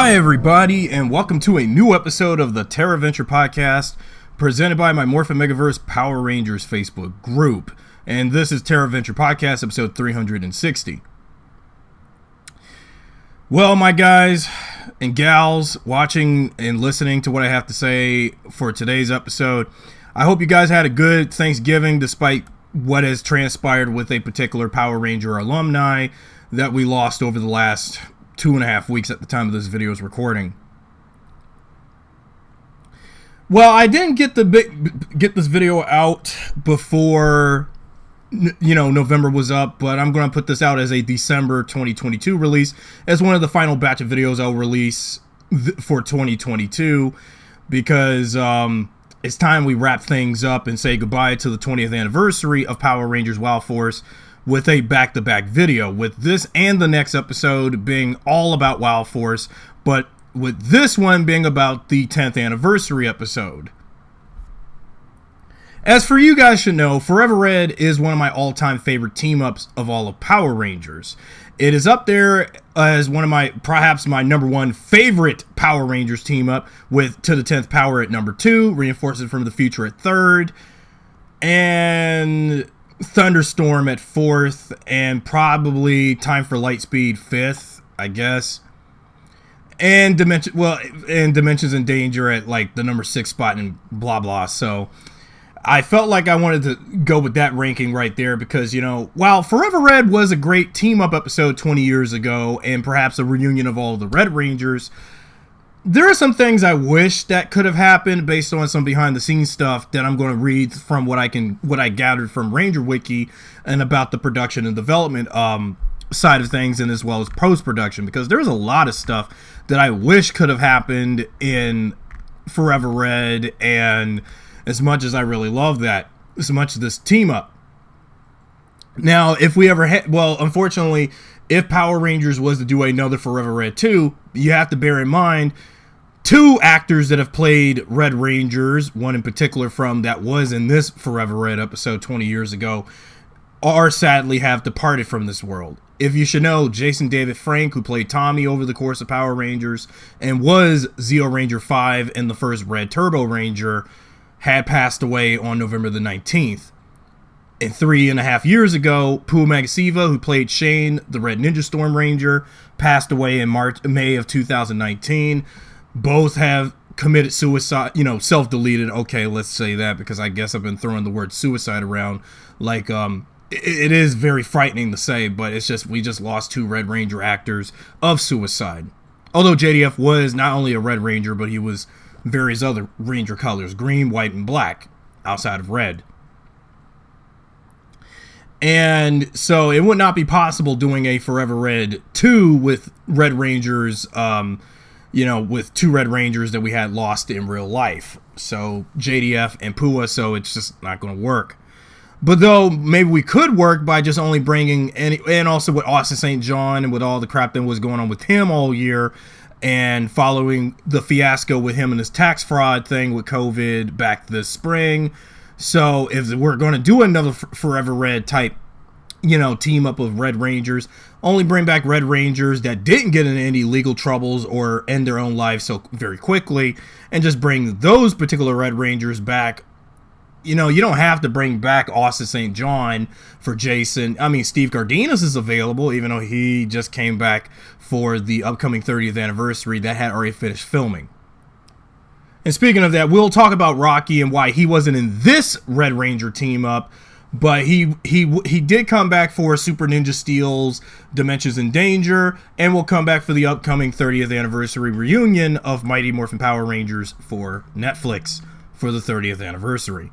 Hi, everybody, and welcome to a new episode of the Terra podcast, presented by my Morphin Megaverse Power Rangers Facebook group. And this is Terra podcast, episode 360. Well, my guys and gals watching and listening to what I have to say for today's episode, I hope you guys had a good Thanksgiving despite what has transpired with a particular Power Ranger alumni that we lost over the last 2.5 weeks at the time of this video's recording. Well, I didn't get this video out before November was up, but I'm going to put this out as a December 2022 release as one of the final batch of videos I'll release for 2022 because it's time we wrap things up and say goodbye to the 20th anniversary of Power Rangers Wild Force with a back-to-back video, with this and the next episode being all about Wild Force, but with this one being about the 10th anniversary episode. As for you guys should know, Forever Red is one of my all-time favorite team-ups of all of Power Rangers. It is up there as one of perhaps my number one favorite Power Rangers team-up, with To the 10th Power at number 2, Reinforcement from the Future at 3rd, and Thunderstorm at 4th, and probably Time for Lightspeed 5th, I guess. And Dimensions in Danger at like the number 6 spot and blah blah. So I felt like I wanted to go with that ranking right there because, while Forever Red was a great team-up episode 20 years ago and perhaps a reunion of all of the Red Rangers, there are some things I wish that could have happened based on some behind-the-scenes stuff that I'm going to read from what I gathered from Ranger Wiki and about the production and development side of things, and as well as post-production, because there's a lot of stuff that I wish could have happened in Forever Red, and as much as I really love that, as much of this team-up. Now, if we ever unfortunately, if Power Rangers was to do another Forever Red 2, you have to bear in mind 2 actors that have played Red Rangers, one in particular from that was in this Forever Red episode 20 years ago, are sadly have departed from this world. If you should know, Jason David Frank, who played Tommy over the course of Power Rangers and was Zeo Ranger 5 in the first Red Turbo Ranger, had passed away on November the 19th. And 3.5 years ago, Pua Magasiva, who played Shane, the Red Ninja Storm Ranger, passed away in May of 2019. Both have committed suicide, self-deleted. Okay, let's say that, because I guess I've been throwing the word suicide around. Like, it is very frightening to say, but it's just, we just lost 2 Red Ranger actors of suicide. Although JDF was not only a Red Ranger, but he was various other Ranger colors, green, white, and black, outside of red. And so it would not be possible doing a Forever Red 2 with Red Rangers, with 2 Red Rangers that we had lost in real life. So JDF and Pua, so it's just not going to work. But though maybe we could work by just only bringing and also with Austin St. John and with all the crap that was going on with him all year, and following the fiasco with him and his tax fraud thing with COVID back this spring. So if we're going to do another Forever Red type, team up of Red Rangers, only bring back Red Rangers that didn't get into any legal troubles or end their own lives so very quickly, and just bring those particular Red Rangers back. You don't have to bring back Austin St. John for Jason. I mean, Steve Cardenas is available, even though he just came back for the upcoming 30th anniversary that had already finished filming. And speaking of that, we'll talk about Rocky and why he wasn't in this Red Ranger team up, but he did come back for Super Ninja Steel's Dimensions in Danger, and will come back for the upcoming 30th anniversary reunion of Mighty Morphin Power Rangers for Netflix for the 30th anniversary.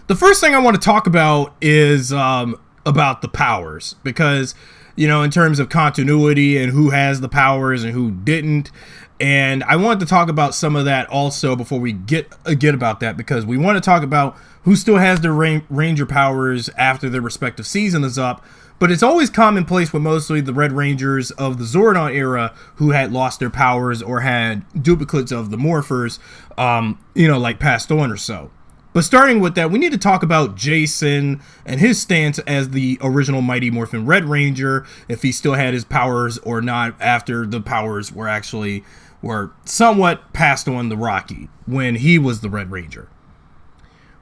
The first thing I want to talk about is about the powers, because, in terms of continuity and who has the powers and who didn't. And I wanted to talk about some of that also before we get about that, because we want to talk about who still has their Ranger powers after their respective season is up. But it's always commonplace with mostly the Red Rangers of the Zordon era who had lost their powers or had duplicates of the Morphers, like passed on or so. But starting with that, we need to talk about Jason and his stance as the original Mighty Morphin Red Ranger, if he still had his powers or not after the powers were actually or somewhat passed on to Rocky when he was the Red Ranger.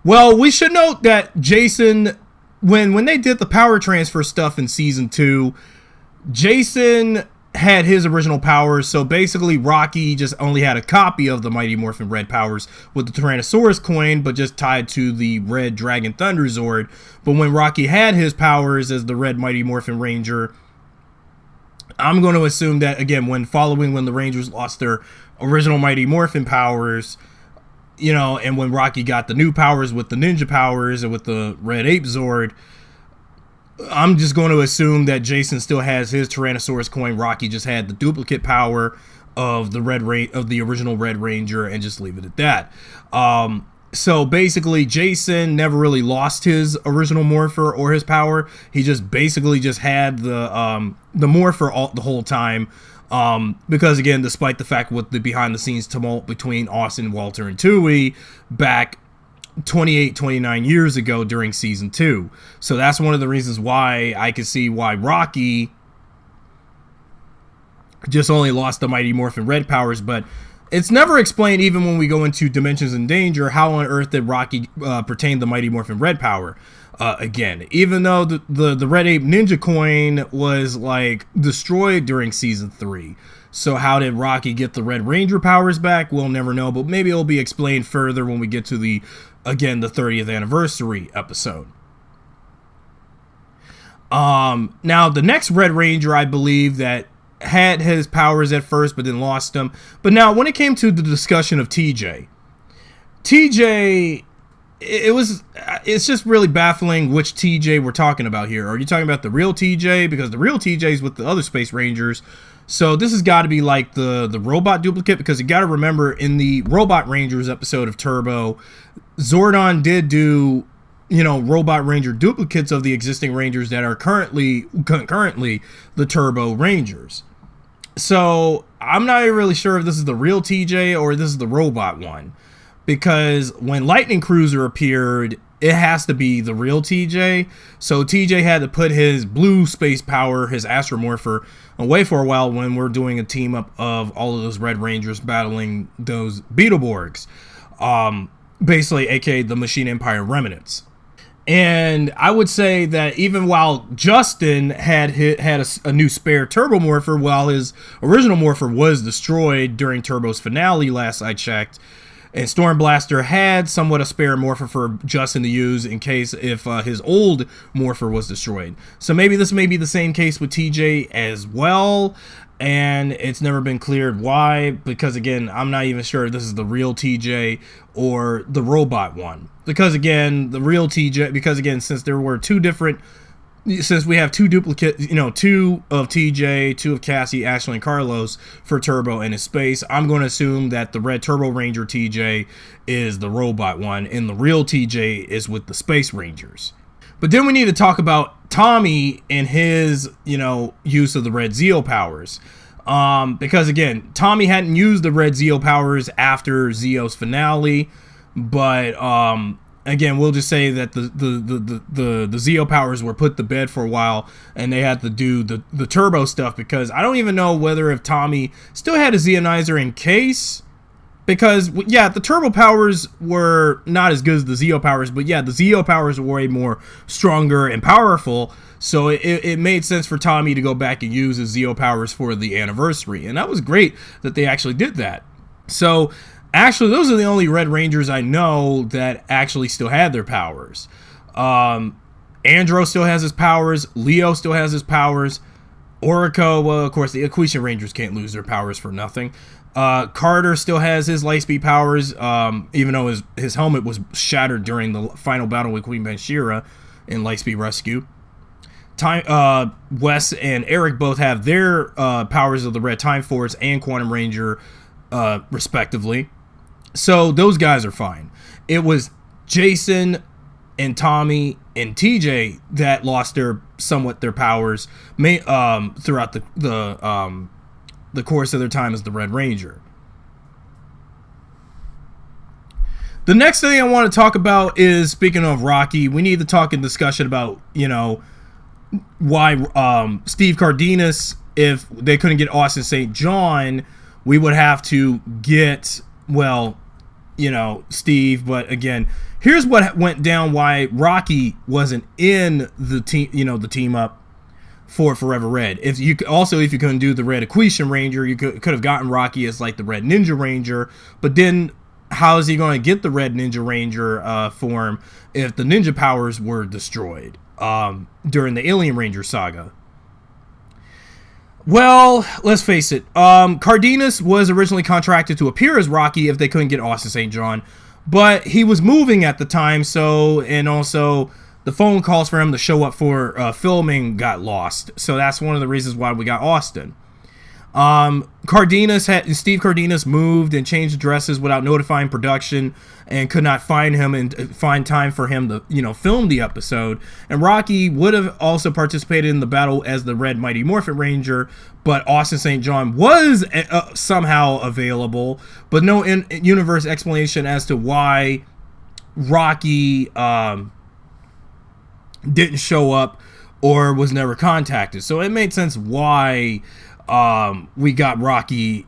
Well, we should note that Jason, when they did the power transfer stuff in season 2, Jason had his original powers, so basically Rocky just only had a copy of the Mighty Morphin Red powers with the Tyrannosaurus coin, but just tied to the Red Dragon Thunder Zord. But when Rocky had his powers as the Red Mighty Morphin Ranger, I'm going to assume that, again, when the Rangers lost their original Mighty Morphin powers, you know, and when Rocky got the new powers with the ninja powers and with the Red Ape Zord, I'm just going to assume that Jason still has his Tyrannosaurus coin. Rocky just had the duplicate power of the original Red Ranger, and just leave it at that. So basically, Jason never really lost his original Morpher or his power. He just basically just had the Morpher the whole time. Because again, despite the fact with the behind the scenes tumult between Austin, Walter, and Tui back 29 years ago during season 2. So that's one of the reasons why I could see why Rocky just only lost the Mighty Morphin Red powers, but it's never explained, even when we go into Dimensions in Danger, how on earth did Rocky pertain the Mighty Morphin Red power again, even though the Red Ape Ninja coin was like destroyed during season 3. So how did Rocky get the Red Ranger powers back? We'll never know, but maybe it'll be explained further when we get to the 30th anniversary episode. Now the next Red Ranger, I believe, that had his powers at first but then lost them. But now when it came to the discussion of TJ, it's just really baffling which TJ we're talking about here. Are you talking about the real TJ? Because the real TJ is with the other Space Rangers. So this has got to be like the robot duplicate, because you got to remember, in the Robot Rangers episode of Turbo, Zordon did do, you know, Robot Ranger duplicates of the existing Rangers that are currently the Turbo Rangers. So I'm not really sure if this is the real TJ or this is the robot one, because when Lightning Cruiser appeared, it has to be the real TJ. So TJ had to put his blue space power, his Astromorpher, away for a while when we're doing a team up of all of those Red Rangers battling those Beetleborgs. Basically, aka the Machine Empire remnants. And I would say that even while Justin had a new spare Turbo Morpher, while his original Morpher was destroyed during Turbo's finale last I checked, and Stormblaster had somewhat a spare Morpher for Justin to use in case if his old Morpher was destroyed. So maybe this may be the same case with TJ as well, and it's never been cleared why, because again, I'm not even sure if this is the real TJ or the robot one. Because again, the real TJ, because again, since we have two duplicates, you know, 2 of TJ, 2 of Cassie, Ashley, and Carlos for Turbo and his space, I'm going to assume that the Red Turbo Ranger TJ is the robot one, and the real TJ is with the Space Rangers. But then we need to talk about Tommy and his, you know, use of the Red Zeo powers. Because again, Tommy hadn't used the Red Zeo powers after Zeo's finale, but again, we'll just say that the Zeo powers were put to bed for a while, and they had to do the Turbo stuff, because I don't even know whether if Tommy still had a Zeonizer in case. Because, yeah, the Turbo powers were not as good as the Zeo powers, but yeah, the Zeo powers were way more stronger and powerful, so it made sense for Tommy to go back and use his Zeo powers for the anniversary, and that was great that they actually did that. So, actually, those are the only Red Rangers I know that actually still had their powers. Andro still has his powers, Leo still has his powers, Orico, well, of course, the Equation Rangers can't lose their powers for nothing. Carter still has his Lightspeed powers, even though his helmet was shattered during the final battle with Queen Banshira in Lightspeed Rescue. Wes and Eric both have their powers of the Red Time Force and Quantum Ranger, respectively. So those guys are fine. It was Jason and Tommy and TJ that lost their powers throughout the course of their time as the Red Ranger. The next thing I want to talk about is, speaking of Rocky, we need to talk in discussion about, you know, why Steve Cardenas, if they couldn't get Austin St. John, we would have to get, well, you know, Steve. But again, here's what went down why Rocky wasn't in the team, you know, the team up for Forever Red. If you couldn't do the Red Equation Ranger, you could have gotten Rocky as like the Red Ninja Ranger. But then how is he going to get the Red Ninja Ranger form if the ninja powers were destroyed during the Alien Ranger saga? Well, let's face it. Cardenas was originally contracted to appear as Rocky if they couldn't get Austin St. John, but he was moving at the time, and also the phone calls for him to show up for filming got lost. So that's one of the reasons why we got Austin. Steve Cardenas moved and changed addresses without notifying production and could not find him and find time for him to, you know, film the episode. And Rocky would have also participated in the battle as the Red Mighty Morphin Ranger, but Austin St. John was somehow available, but no in-universe explanation as to why Rocky didn't show up or was never contacted. So it made sense why we got Rocky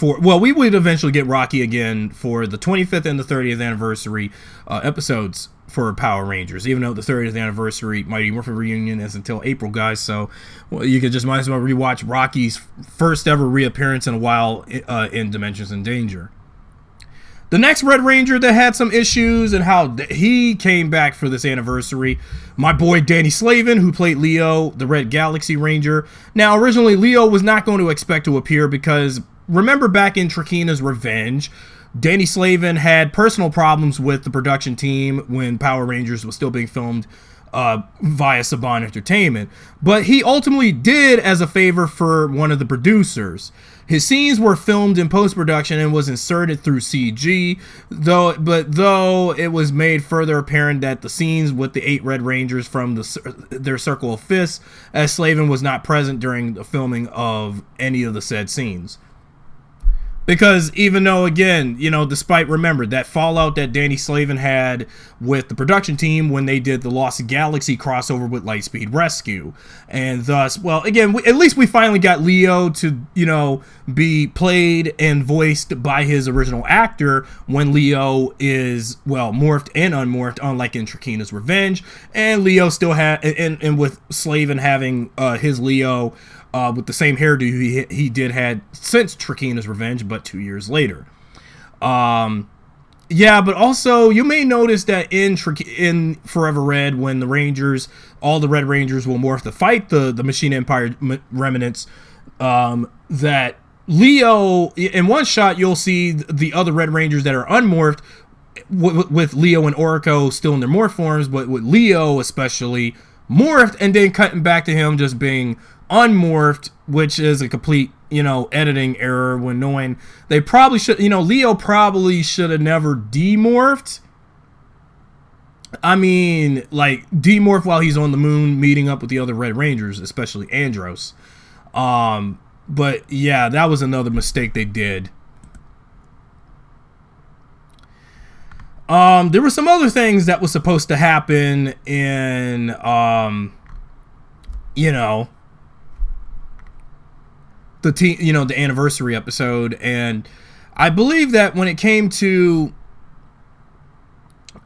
we would eventually get Rocky again for the 25th and the 30th anniversary episodes for Power Rangers, even though the 30th anniversary Mighty Morphin reunion is until April, guys. So you could might as well rewatch Rocky's first ever reappearance in a while in Dimensions in Danger. The next Red Ranger that had some issues and how he came back for this anniversary, my boy Danny Slavin, who played Leo, the Red Galaxy Ranger. Now, originally, Leo was not going to expect to appear because, remember back in Trakeena's Revenge, Danny Slavin had personal problems with the production team when Power Rangers was still being filmed via Saban Entertainment. But he ultimately did as a favor for one of the producers. His scenes were filmed in post-production and was inserted through CG, though it was made further apparent that the scenes with the 8 Red Rangers from their Circle of Fists, as Slavin was not present during the filming of any of the said scenes. Because even though, again, you know, despite, remember, that fallout that Danny Slavin had with the production team when they did the Lost Galaxy crossover with Lightspeed Rescue. And thus, well, again, at least we finally got Leo to, you know, be played and voiced by his original actor when Leo is, well, morphed and unmorphed, unlike in Trakeena's Revenge. And Leo still had, and with Slavin having his Leo with the same hairdo he had since Trakeena's Revenge, but 2 years later. Yeah, but also you may notice that in Forever Red, when the Rangers, all the Red Rangers will morph to fight the Machine Empire remnants, that Leo, in one shot you'll see the other Red Rangers that are unmorphed with Leo and Orico still in their morph forms, but with Leo especially morphed, and then cutting back to him just being unmorphed, which is a complete, you know, editing error when knowing they probably should, you know, Leo probably should have never demorphed. I mean, like, demorph while he's on the moon meeting up with the other Red Rangers, especially Andros. But yeah, that was another mistake they did. There were some other things that was supposed to happen in, you know, the anniversary episode, and I believe that when it came to,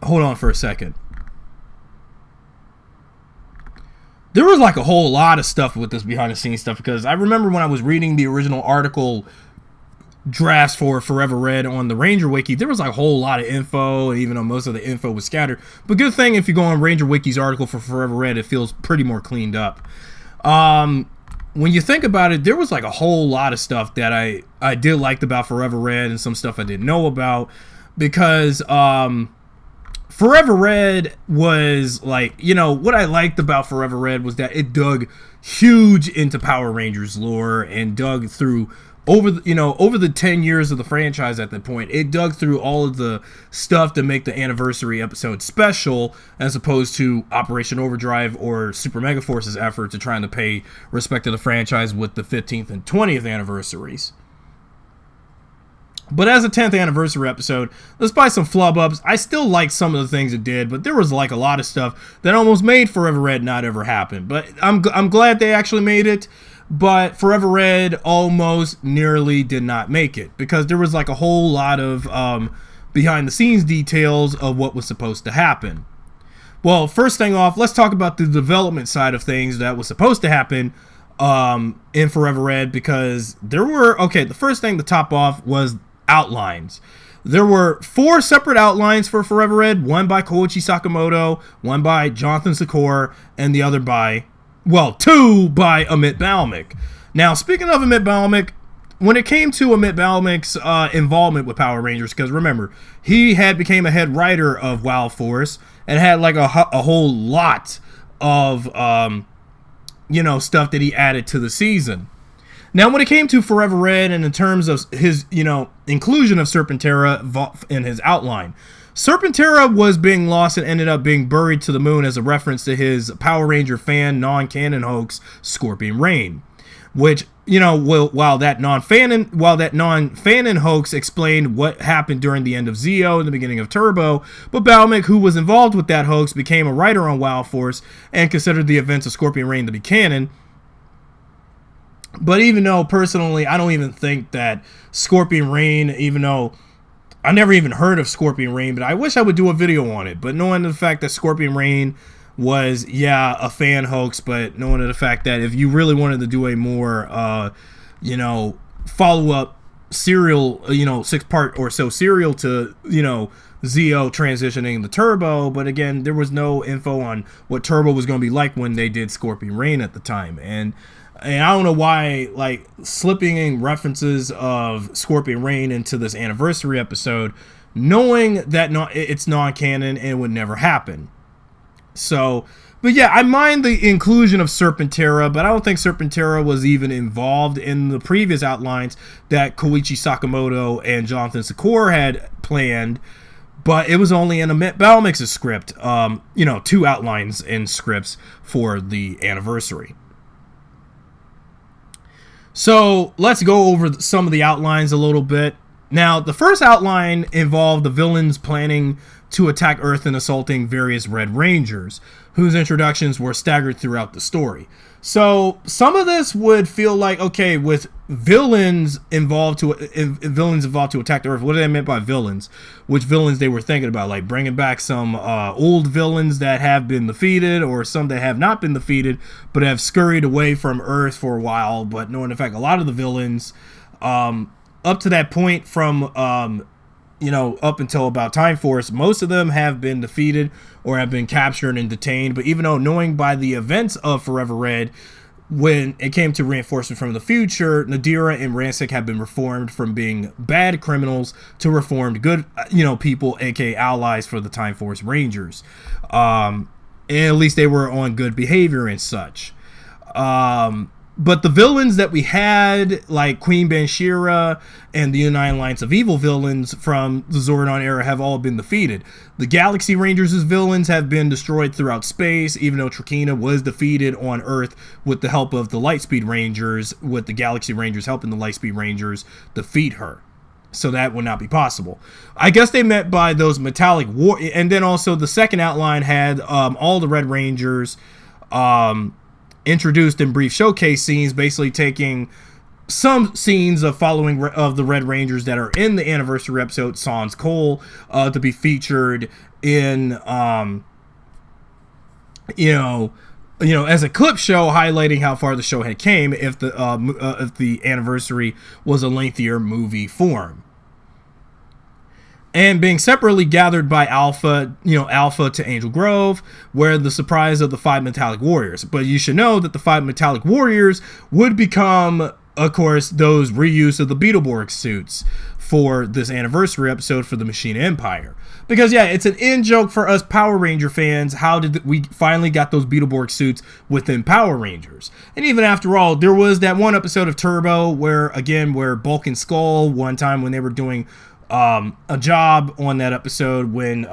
hold on for a second, there was like a whole lot of stuff with this behind the scenes stuff, because I remember when I was reading the original article drafts for Forever Red on the Ranger Wiki, there was like a whole lot of info, and even though most of the info was scattered, but good thing if you go on Ranger Wiki's article for Forever Red, it feels pretty more cleaned up. When you think about it, there was like a whole lot of stuff that I did like about Forever Red, and some stuff I didn't know about, because Forever Red was like, you know, what I liked about Forever Red was that it dug huge into Power Rangers lore and dug through over the 10 years of the franchise at that point. It dug through all of the stuff to make the anniversary episode special, as opposed to Operation Overdrive or Super Mega Force's effort to trying to pay respect to the franchise with the 15th and 20th anniversaries. But as a 10th anniversary episode, despite some flub-ups, I still liked some of the things it did, but there was like a lot of stuff that almost made Forever Red not ever happen. But I'm glad they actually made it, but Forever Red almost nearly did not make it, because there was like a whole lot of behind-the-scenes details of what was supposed to happen. Well, first thing off, let's talk about the development side of things that was supposed to happen in Forever Red, because there were, okay, the first thing to top off was outlines. There were 4 separate outlines for Forever Red, one by Koichi Sakamoto, one by Jonathan Sakura, and the other by, well, 2 by Amit Balmic. Now, speaking of Amit Balmic, when it came to Amit Balmic's involvement with Power Rangers, because remember, he had became a head writer of Wild Force and had like a whole lot of stuff that he added to the season. Now, when it came to Forever Red and in terms of his, inclusion of Serpentera in his outline, Serpentera was being lost and ended up being buried to the moon as a reference to his Power Ranger fan non-canon hoax, Scorpion Rain, which, while that non-fanon hoax explained what happened during the end of Zeo and the beginning of Turbo, but Balmic, who was involved with that hoax, became a writer on Wild Force and considered the events of Scorpion Rain to be canon. But even though, personally, I don't even think that Scorpion Rain, even though I never even heard of Scorpion Rain, but I wish I would do a video on it. But knowing the fact that Scorpion Rain was, a fan hoax, but knowing the fact that if you really wanted to do a more, follow-up serial, 6-part or so serial to, Zeo transitioning the Turbo, but again, there was no info on what Turbo was going to be like when they did Scorpion Rain at the time. And I don't know why, like, slipping in references of Scorpion Rain into this anniversary episode, knowing that it's non-canon and it would never happen. So, but yeah, I mind the inclusion of Serpentera, but I don't think Serpentera was even involved in the previous outlines that Koichi Sakamoto and Jonathan Sakura had planned. But it was only in Amit Balmic's script, 2 outlines in scripts for the anniversary. So let's go over some of the outlines a little bit. Now, the first outline involved the villains planning to attack Earth and assaulting various Red Rangers, whose introductions were staggered throughout the story. So some of this would feel like, okay, with villains involved to attack the Earth, what do they meant by villains? Which villains they were thinking about, like bringing back some old villains that have been defeated, or some that have not been defeated but have scurried away from Earth for a while. But knowing the fact a lot of the villains up to that point from up until about Time Force, most of them have been defeated or have been captured and detained. But even though knowing by the events of Forever Red, when it came to reinforcement from the future, Nadira and Rancic have been reformed from being bad criminals to reformed good, people, aka allies for the Time Force Rangers. And at least they were on good behavior and such. But the villains that we had, like Queen Banshira and the United Alliance of Evil villains from the Zordon era, have all been defeated. The Galaxy Rangers' villains have been destroyed throughout space, even though Trakina was defeated on Earth with the help of the Lightspeed Rangers, with the Galaxy Rangers helping the Lightspeed Rangers defeat her. So that would not be possible. I guess they meant by those metallic war... And then also the second outline had all the Red Rangers... introduced in brief showcase scenes, basically taking some scenes of following of the Red Rangers that are in the anniversary episode Sans Cole to be featured in as a clip show, highlighting how far the show had came if the anniversary was a lengthier movie form. And being separately gathered by Alpha to Angel Grove, where the surprise of the 5 Metallic Warriors. But you should know that the 5 Metallic Warriors would become, of course, those reuse of the Beetleborg suits for this anniversary episode for the Machine Empire. Because, yeah, it's an in-joke for us Power Ranger fans. How did we finally got those Beetleborg suits within Power Rangers? And even after all, there was that one episode of Turbo where Bulk and Skull, one time when they were doing... a job on that episode when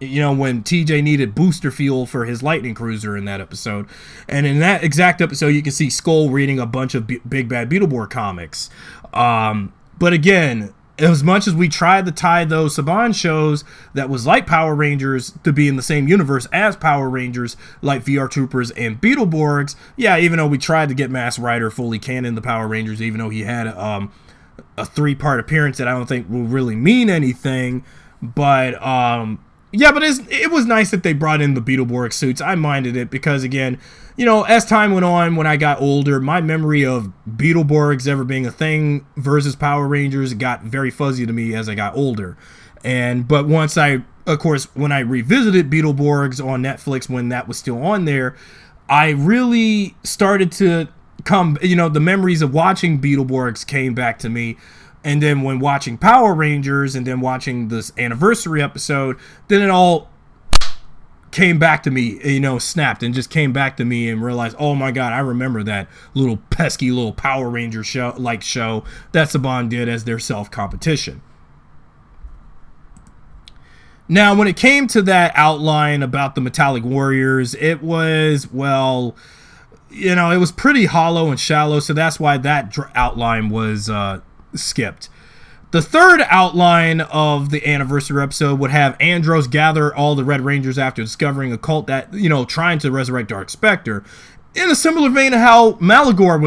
TJ needed booster fuel for his Lightning Cruiser in that episode. And in that exact episode, you can see Skull reading a bunch of Big Bad Beetleborg comics. But again, as much as we tried to tie those Saban shows that was like Power Rangers to be in the same universe as Power Rangers, like VR Troopers and Beetleborgs, yeah, even though we tried to get Masked Rider fully canon the Power Rangers, even though he had a 3-part appearance that I don't think will really mean anything, but yeah, but it was nice that they brought in the Beetleborg suits. I minded it because, again, you know, as time went on, when I got older, my memory of Beetleborgs ever being a thing versus Power Rangers got very fuzzy to me as I got older. But once of course, when I revisited Beetleborgs on Netflix when that was still on there, I really started to the memories of watching Beetleborgs came back to me. And then when watching Power Rangers and then watching this anniversary episode, then it all came back to me, snapped and just came back to me and realized, oh my God, I remember that little pesky little Power Ranger show that Saban did as their self-competition. Now, when it came to that outline about the Metallic Warriors, it was, well, it was pretty hollow and shallow, so that's why that outline was skipped. The third outline of the anniversary episode would have Andros gather all the Red Rangers after discovering a cult that, trying to resurrect Dark Spectre, in a similar vein to how Malagor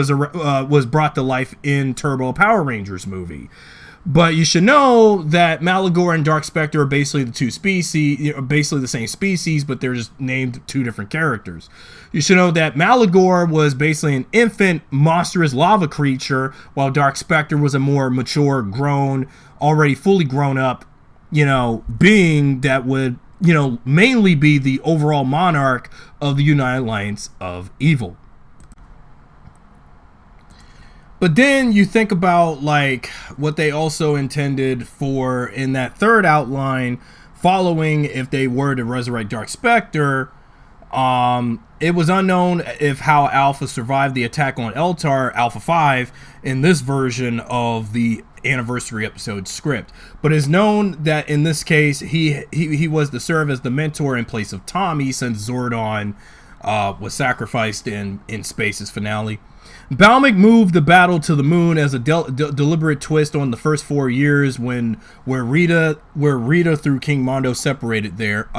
was brought to life in Turbo Power Rangers movie. But you should know that Malagor and Dark Spectre are basically the two species, basically the same species, but they're just named two different characters. You should know that Malagor was basically an infant, monstrous lava creature, while Dark Spectre was a more mature, grown, already fully grown up, being that would, mainly be the overall monarch of the United Alliance of Evil. But then you think about like what they also intended for in that third outline, following if they were to resurrect Dark Spectre. It was unknown if how Alpha survived the attack on Eltar, Alpha 5, in this version of the anniversary episode script. But it's known that in this case, he was to serve as the mentor in place of Tommy, since Zordon was sacrificed in Space's finale. Balmic moved the battle to the moon as a deliberate twist on the first 4 years where Rita through King Mondo operated there,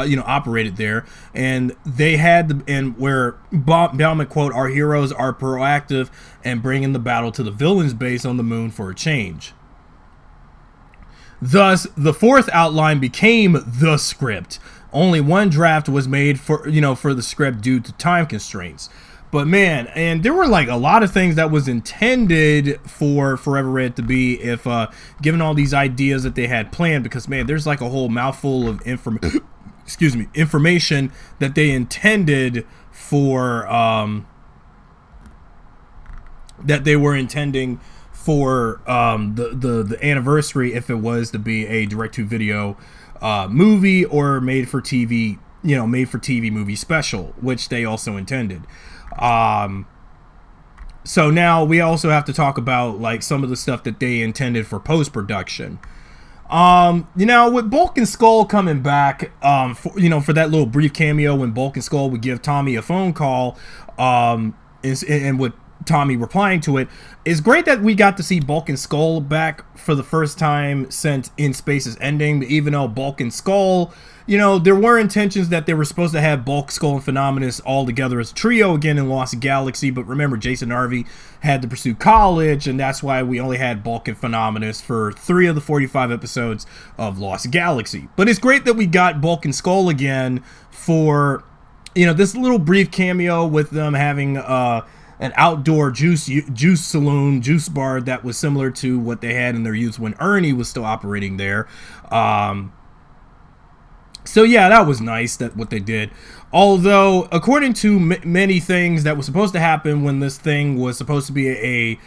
and they had where Balmic quote, "Our heroes are proactive and bringing the battle to the villains' base on the moon for a change." Thus, the fourth outline became the script. Only one draft was made for the script due to time constraints. But man, and there were like a lot of things that was intended for Forever Red to be, if given all these ideas that they had planned, because man, there's like a whole mouthful of information that they intended for that they were intending for the anniversary, if it was to be a direct-to-video movie or made for TV movie special, which they also intended. So now we also have to talk about like some of the stuff that they intended for post-production. With Bulk and Skull coming back, for that little brief cameo when Bulk and Skull would give Tommy a phone call, and with Tommy replying to it, it's great that we got to see Bulk and Skull back for the first time since In Space's ending. Even though Bulk and Skull, there were intentions that they were supposed to have Bulk, Skull, and Phenomenus all together as a trio again in Lost Galaxy, but remember, Jason Harvey had to pursue college, and that's why we only had Bulk and Phenomenus for 3 of the 45 episodes of Lost Galaxy. But it's great that we got Bulk and Skull again for, this little brief cameo with them having an outdoor juice saloon, juice bar that was similar to what they had in their youth when Ernie was still operating there. So yeah, that was nice, that what they did. Although, according to many things that was supposed to happen when this thing was supposed to be a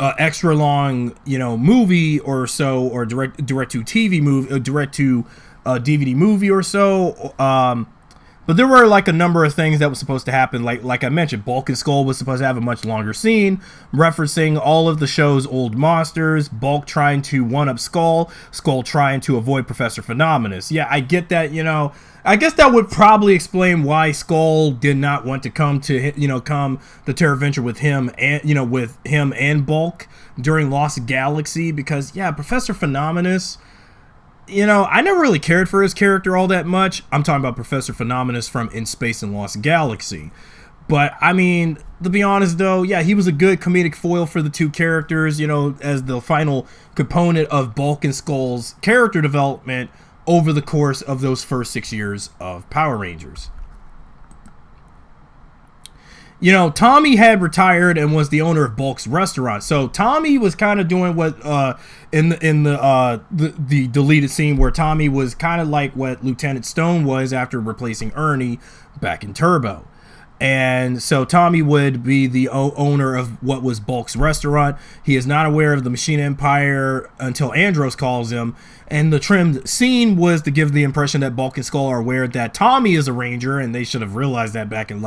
extra long, movie or so, or direct to TV movie, direct to DVD movie or so, But there were like a number of things that was supposed to happen. Like I mentioned, Bulk and Skull was supposed to have a much longer scene, referencing all of the show's old monsters. Bulk trying to one-up Skull, Skull trying to avoid Professor Phenomenus. Yeah, I get that. I guess that would probably explain why Skull did not want to come to come the Terra Venture with him and Bulk during Lost Galaxy, because Professor Phenomenus. I never really cared for his character all that much. I'm talking about Professor Phenomenus from In Space and Lost Galaxy. But, I mean, to be honest, though, he was a good comedic foil for the two characters, as the final component of Bulk and Skull's character development over the course of those first 6 years of Power Rangers. Tommy had retired and was the owner of Bulk's restaurant. So Tommy was kind of doing what in the deleted scene where Tommy was kind of like what Lieutenant Stone was after replacing Ernie back in Turbo. And so Tommy would be the owner of what was Bulk's restaurant. He is not aware of the Machine Empire until Andros calls him. And the trimmed scene was to give the impression that Bulk and Skull are aware that Tommy is a Ranger, and they should have realized that back in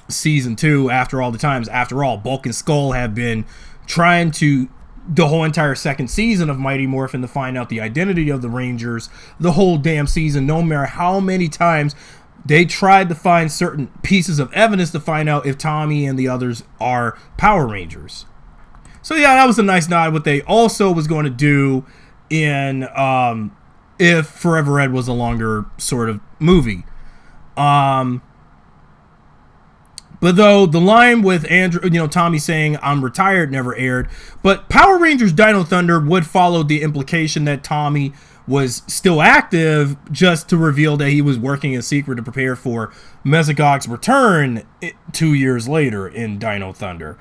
season 2. After all, Bulk and Skull have been trying to the whole entire second season of Mighty Morphin to find out the identity of the Rangers. The whole damn season, no matter how many times they tried to find certain pieces of evidence to find out if Tommy and the others are Power Rangers. So that was a nice nod. What they also was going to do in if Forever Red was a longer sort of movie. But though the line with Andrew, Tommy saying I'm retired never aired, but Power Rangers Dino Thunder would follow the implication that Tommy was still active, just to reveal that he was working in secret to prepare for Mesogog's return 2 years later in Dino Thunder.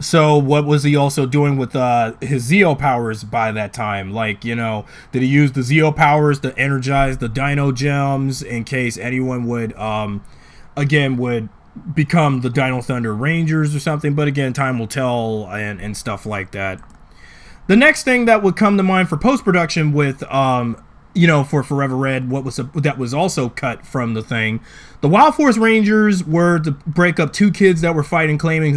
So what was he also doing with his Zeo powers by that time? Did he use the Zeo powers to energize the Dino Gems in case anyone would become the Dino Thunder Rangers or something? But again, time will tell and stuff like that. The next thing that would come to mind for post-production with for Forever Red, that was also cut from the thing, the Wild Force Rangers were to break up two kids that were fighting, claiming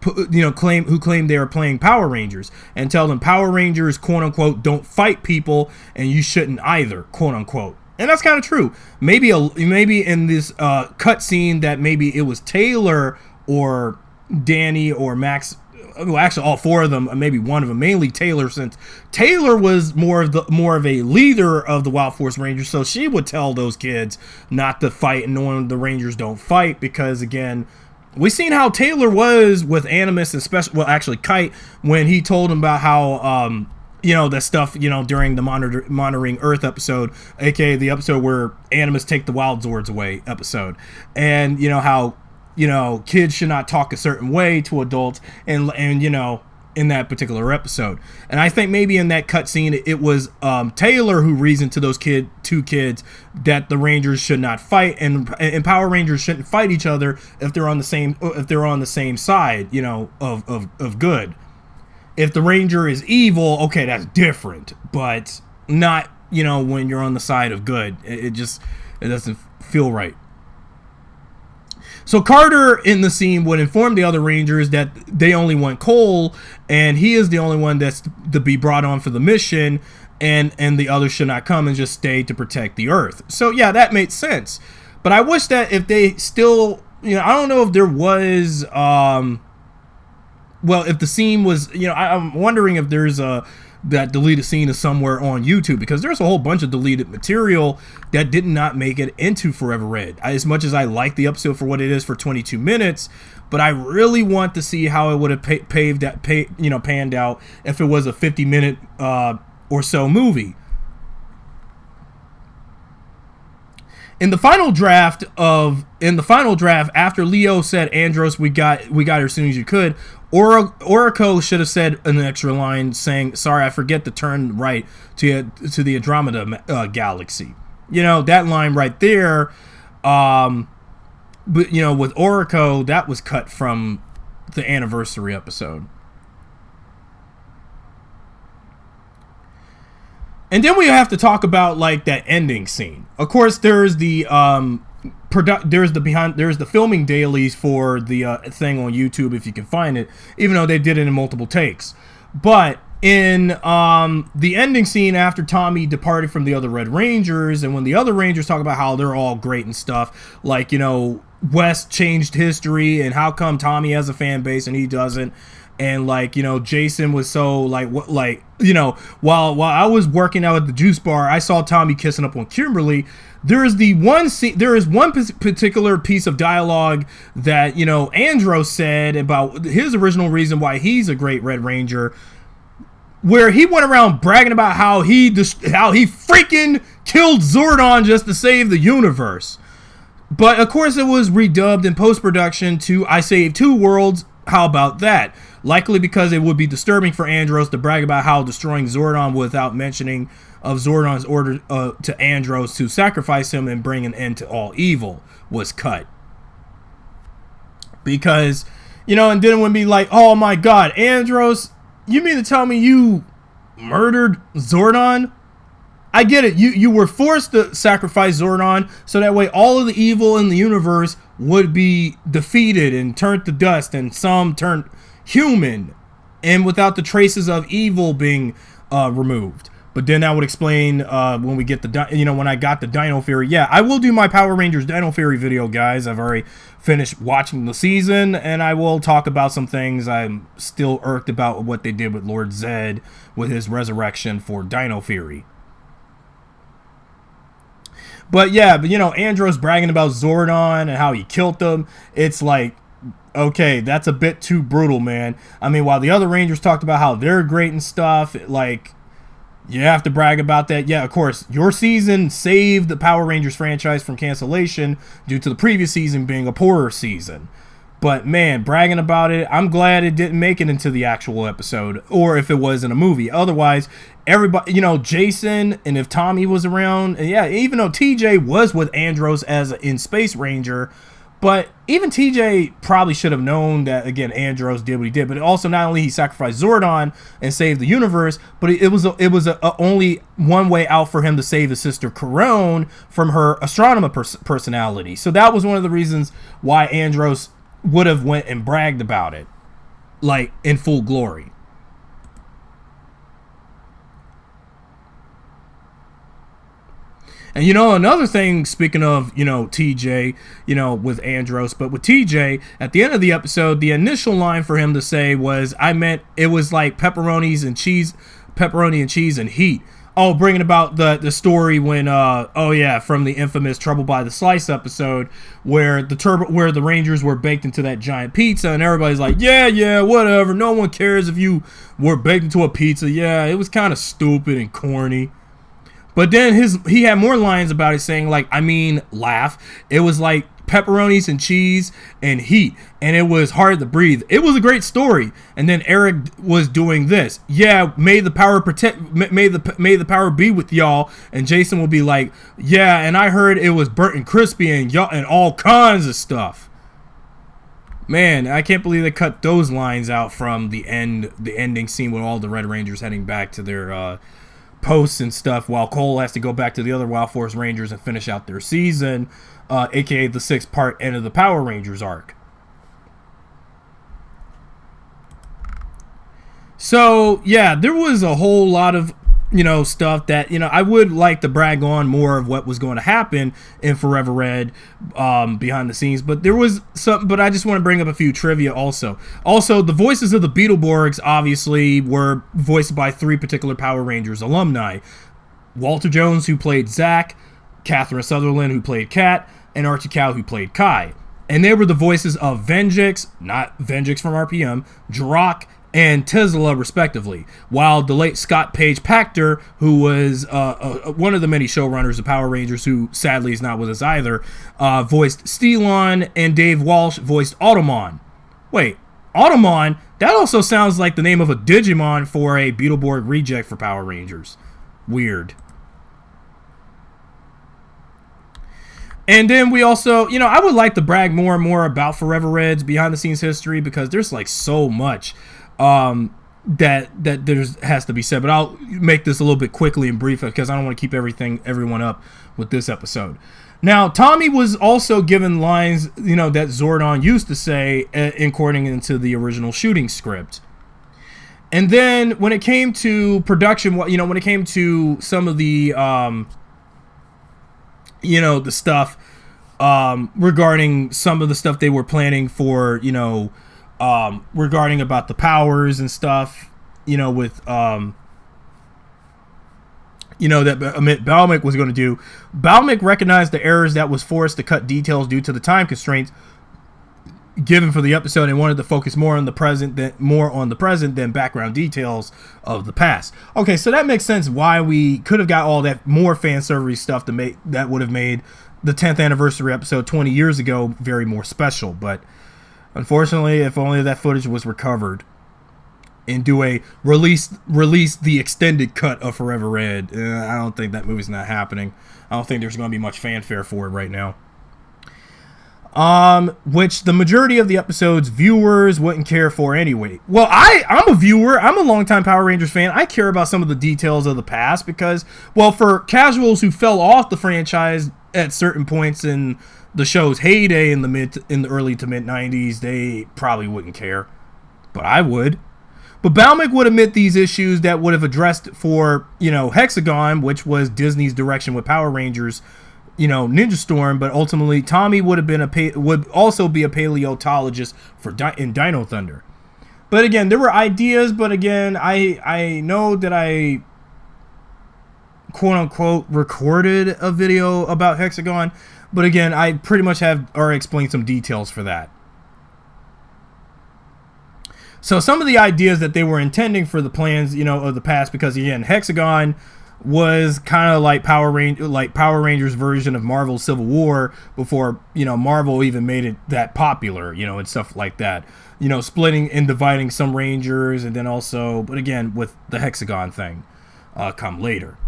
claim they are playing Power Rangers, and tell them Power Rangers, quote unquote, don't fight people, and you shouldn't either, quote unquote. And that's kind of true. Maybe in this cut scene that maybe it was Taylor or Danny or Max. Well, actually, all four of them, maybe one of them, mainly Taylor, since Taylor was more of a leader of the Wild Force Rangers, so she would tell those kids not to fight, and knowing the Rangers don't fight, because again, we've seen how Taylor was with Animus, especially Kite, when he told him about how that stuff, during the Monitoring Earth episode, aka the episode where Animus take the Wild Zords away episode, and how kids should not talk a certain way to adults, and in that particular episode. And I think maybe in that cutscene it was Taylor who reasoned to those two kids that the Rangers should not fight, and Power Rangers shouldn't fight each other if they're on the same side, of good. If the Ranger is evil, okay, that's different, but not when you're on the side of good. It doesn't feel right. So Carter in the scene would inform the other Rangers that they only want Cole, and he is the only one that's to be brought on for the mission, and the others should not come and just stay to protect the Earth. So that made sense. But I wish that if they still, I don't know if there was, if the scene was, I'm wondering if there's that deleted scene is somewhere on YouTube, because there's a whole bunch of deleted material that did not make it into Forever Red. As much as I like the episode for what it is for 22 minutes, but I really want to see how it would have panned out if it was a 50-minute or so movie. In the final draft, after Leo said, "Andros, we got her as soon as you could," Orico should have said an extra line saying, "Sorry, I forget to turn right to the Andromeda galaxy." That line right there. But with Orico, that was cut from the anniversary episode. And then we have to talk about like that ending scene. Of course, there's the there's the filming dailies for the thing on YouTube if you can find it, even though they did it in multiple takes. But in the ending scene after Tommy departed from the other Red Rangers, and when the other Rangers talk about how they're all great and stuff, like, you know, West changed history and how come Tommy has a fan base and he doesn't, and like, you know, Jason was so like what, like, you know, while I was working out at the juice bar, I saw Tommy kissing up on Kimberly. There is one particular piece of dialogue that, you know, Andros said about his original reason why he's a great Red Ranger, where he went around bragging about how he freaking killed Zordon just to save the universe. But of course it was redubbed in post-production to "I saved 2 worlds." How about that? Likely because it would be disturbing for Andros to brag about how destroying Zordon without mentioning of Zordon's order to Andros to sacrifice him and bring an end to all evil was cut. Because, you know, and then it would be like, oh my god, Andros, you mean to tell me you murdered Zordon? I get it. You were forced to sacrifice Zordon so that way all of the evil in the universe would be defeated and turned to dust, and some turned human, and without the traces of evil being removed. But then that would explain when we get when I got the Dino Fury. Yeah, I will do my Power Rangers Dino Fury video, guys. I've already finished watching the season, and I will talk about some things I'm still irked about what they did with Lord Zed with his resurrection for Dino Fury. But yeah, you know, Andros bragging about Zordon and how he killed them. It's like, okay, that's a bit too brutal, man. I mean, while the other Rangers talked about how they're great and stuff, like, you have to brag about that. Yeah, of course, your season saved the Power Rangers franchise from cancellation due to the previous season being a poorer season. But man, bragging about it, I'm glad it didn't make it into the actual episode, or if it was in a movie. Otherwise, everybody, you know, Jason, and if Tommy was around, and yeah, even though TJ was with Andros as in Space Ranger, but even TJ probably should have known that, again, Andros did what he did. But also, not only he sacrificed Zordon and saved the universe, but it was only one way out for him to save his sister Corone from her astronomer personality. So that was one of the reasons why Andros would have went and bragged about it, like, in full glory. And, you know, another thing, speaking of, you know, TJ, you know, with Andros, but with TJ, at the end of the episode, the initial line for him to say was, it was like pepperoni and cheese and heat. Oh, bringing about the story when, from the infamous Trouble by the Slice episode, where the Rangers were baked into that giant pizza, and everybody's like, yeah, whatever, no one cares if you were baked into a pizza. Yeah, it was kind of stupid and corny. But then he had more lines about it, saying like, I mean, laugh. It was like pepperonis and cheese and heat, and it was hard to breathe. It was a great story. And then Eric was doing this. Yeah, may the power power be with y'all. And Jason will be like, yeah, and I heard it was burnt and crispy and y'all and all kinds of stuff. Man, I can't believe they cut those lines out from the ending scene with all the Red Rangers heading back to their posts and stuff, while Cole has to go back to the other Wild Force Rangers and finish out their season, aka the 6-part end of the Power Rangers arc. So yeah, there was a whole lot of, you know, stuff that, you know, I would like to brag on more of what was going to happen in Forever Red behind the scenes, but there was some, but I just want to bring up a few trivia also. Also, the voices of the Beetleborgs obviously were voiced by 3 particular Power Rangers alumni. Walter Jones, who played Zack, Catherine Sutherland, who played Kat, and Archie Cow, who played Kai. And they were the voices of Venjix, not Venjix from RPM, Jirok, and Tesla, respectively, while the late Scott Page Pachter, who was one of the many showrunners of Power Rangers, who sadly is not with us either, voiced Stelon, and Dave Walsh voiced Automon. Wait, Automon? That also sounds like the name of a Digimon for a Beetleborg reject for Power Rangers. Weird. And then we also, you know, I would like to brag more and more about Forever Red's behind-the-scenes history, because there's like so much. that there's has to be said. But I'll make this a little bit quickly and brief because I don't want to keep everyone up with this episode. Now, Tommy was also given lines, that Zordon used to say according into the original shooting script. And then when it came to production, when it came to some of the, the stuff regarding some of the stuff they were planning for, regarding about the powers and stuff, with, that Balmic was going to do. Balmic recognized the errors that was forced to cut details due to the time constraints given for the episode and wanted to focus more on the present than background details of the past. Okay, so that makes sense why we could have got all that more fan service stuff that would have made the 10th anniversary episode 20 years ago very more special. But unfortunately, if only that footage was recovered and do a release the extended cut of Forever Red, I don't think that movie's not happening. I don't think there's going to be much fanfare for it right now. Which the majority of the episode's viewers wouldn't care for anyway. Well, I'm a viewer. I'm a longtime Power Rangers fan. I care about some of the details of the past because, well, for casuals who fell off the franchise at certain points in the show's heyday in the early to mid 90s, they probably wouldn't care. But I would. But Balmic would admit these issues that would have addressed for, Hexagon, which was Disney's direction with Power Rangers, Ninja Storm, but ultimately Tommy would also be a paleontologist in Dino Thunder. But again, there were ideas, but again, I know that I quote unquote recorded a video about Hexagon, but again, I pretty much have already explained some details for that. So some of the ideas that they were intending for the plans, of the past, because again, Hexagon was kind of like Power Rangers version of Marvel's Civil War before, Marvel even made it that popular, and stuff like that. Splitting and dividing some Rangers, and then also, but again, with the Hexagon thing come later.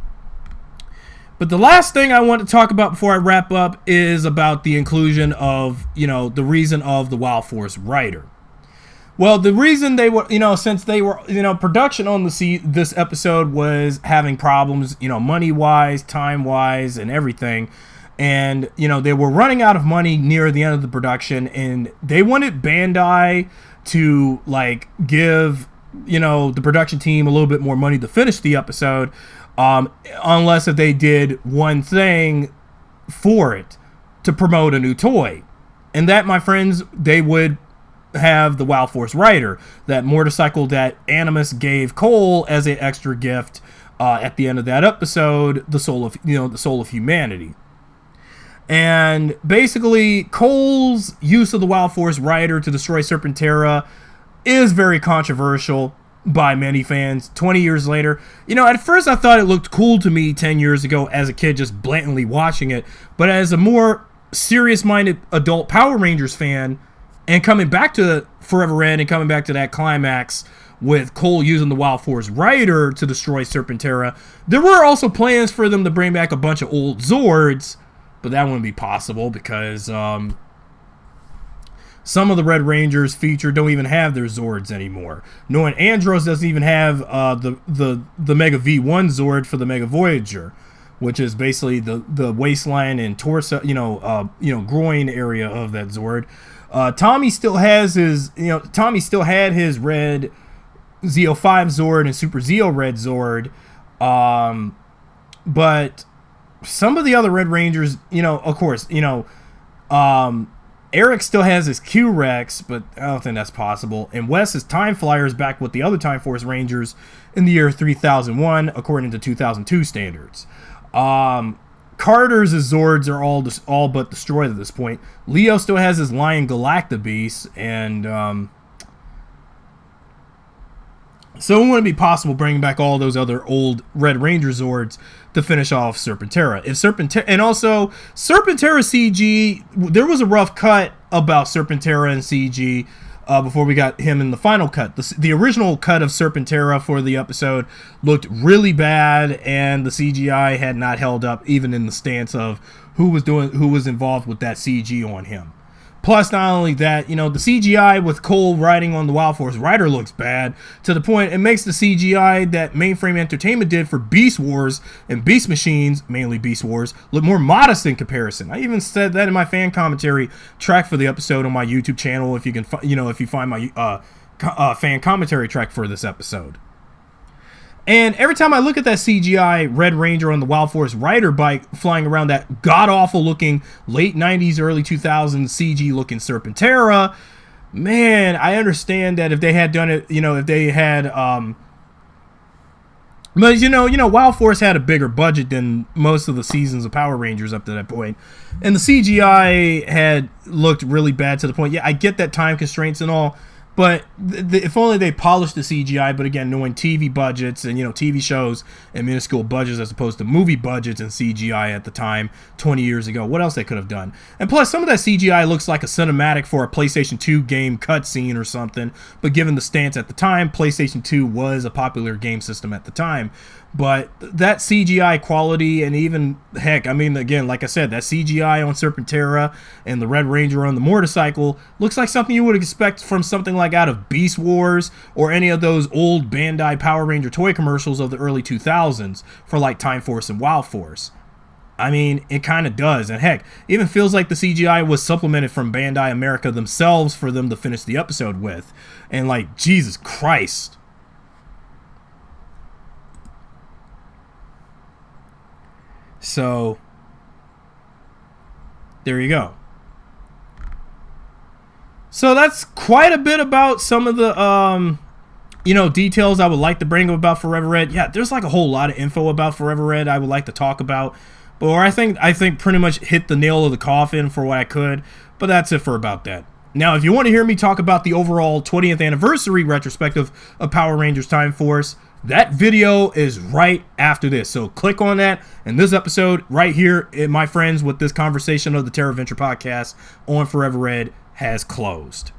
But the last thing I want to talk about before I wrap up is about the inclusion of, the reason of the Wild Force writer. Well, the reason they were, since they were, production on this episode was having problems, money-wise, time-wise, and everything. And, they were running out of money near the end of the production, and they wanted Bandai to, give, the production team a little bit more money to finish the episode, unless if they did one thing for it to promote a new toy. And that, my friends, they would have the Wild Force Rider, that motorcycle that Animus gave Cole as an extra gift at the end of that episode, the soul of humanity. And basically, Cole's use of the Wild Force Rider to destroy Serpent Terra is very controversial by many fans 20 years later. At first I thought it looked cool to me 10 years ago as a kid just blatantly watching it, but as a more serious-minded adult Power Rangers fan, and coming back to Forever Red and coming back to that climax with Cole using the Wild Force Rider to destroy Serpent Terra, there were also plans for them to bring back a bunch of old Zords, but that wouldn't be possible because some of the Red Rangers featured don't even have their Zords anymore. Knowing Andros doesn't even have the Mega V1 Zord for the Mega Voyager, which is basically the waistline and torso, groin area of that Zord. Tommy still has his, Tommy still had his red Zeo5 Zord and Super Zeo Red Zord. But some of the other Red Rangers, of course, Eric still has his Q-Rex, but I don't think that's possible. And Wes is Time Flyers back with the other Time Force Rangers in the year 3001, according to 2002 standards. Carter's Zords are all but destroyed at this point. Leo still has his Lion Galacta Beast, and so it wouldn't be possible bringing back all those other old Red Ranger Zords to finish off Serpent Terra. And also Serpent Terra CG, there was a rough cut about Serpent Terra and CG before we got him in the final cut. The original cut of Serpent Terra for the episode looked really bad, and the CGI had not held up even in the stance of who was involved with that CG on him. Plus, not only that, the CGI with Cole riding on the Wild Force Rider looks bad to the point it makes the CGI that Mainframe Entertainment did for Beast Wars and Beast Machines, mainly Beast Wars, look more modest in comparison. I even said that in my fan commentary track for the episode on my YouTube channel. If you can, if you find my fan commentary track for this episode. And every time I look at that CGI Red Ranger on the Wild Force Rider bike flying around that god-awful looking late 90s, early 2000s CG looking Serpentera, man, I understand that if they had done it, if they had, but Wild Force had a bigger budget than most of the seasons of Power Rangers up to that point. And the CGI had looked really bad to the point, I get that time constraints and all, but if only they polished the CGI. But again, knowing TV budgets and, TV shows and minuscule budgets as opposed to movie budgets and CGI at the time, 20 years ago, what else they could have done? And plus, some of that CGI looks like a cinematic for a PlayStation 2 game cutscene or something. But given the stance at the time, PlayStation 2 was a popular game system at the time. But that CGI quality, and even, heck, again, like I said, that CGI on Serpentera and the Red Ranger on the motorcycle looks like something you would expect from something like out of Beast Wars or any of those old Bandai Power Ranger toy commercials of the early 2000s for like Time Force and Wild Force. It kind of does. And heck, even feels like the CGI was supplemented from Bandai America themselves for them to finish the episode with. And like, Jesus Christ. So, there you go. So that's quite a bit about some of the, details I would like to bring up about Forever Red. Yeah, there's like a whole lot of info about Forever Red I would like to talk about. But I think pretty much hit the nail of the coffin for what I could. But that's it for about that. Now, if you want to hear me talk about the overall 20th anniversary retrospective of Power Rangers Time Force, that video is right after this. So click on that. And this episode right here, my friends, with this conversation of the Terra Venture podcast on Forever Red has closed.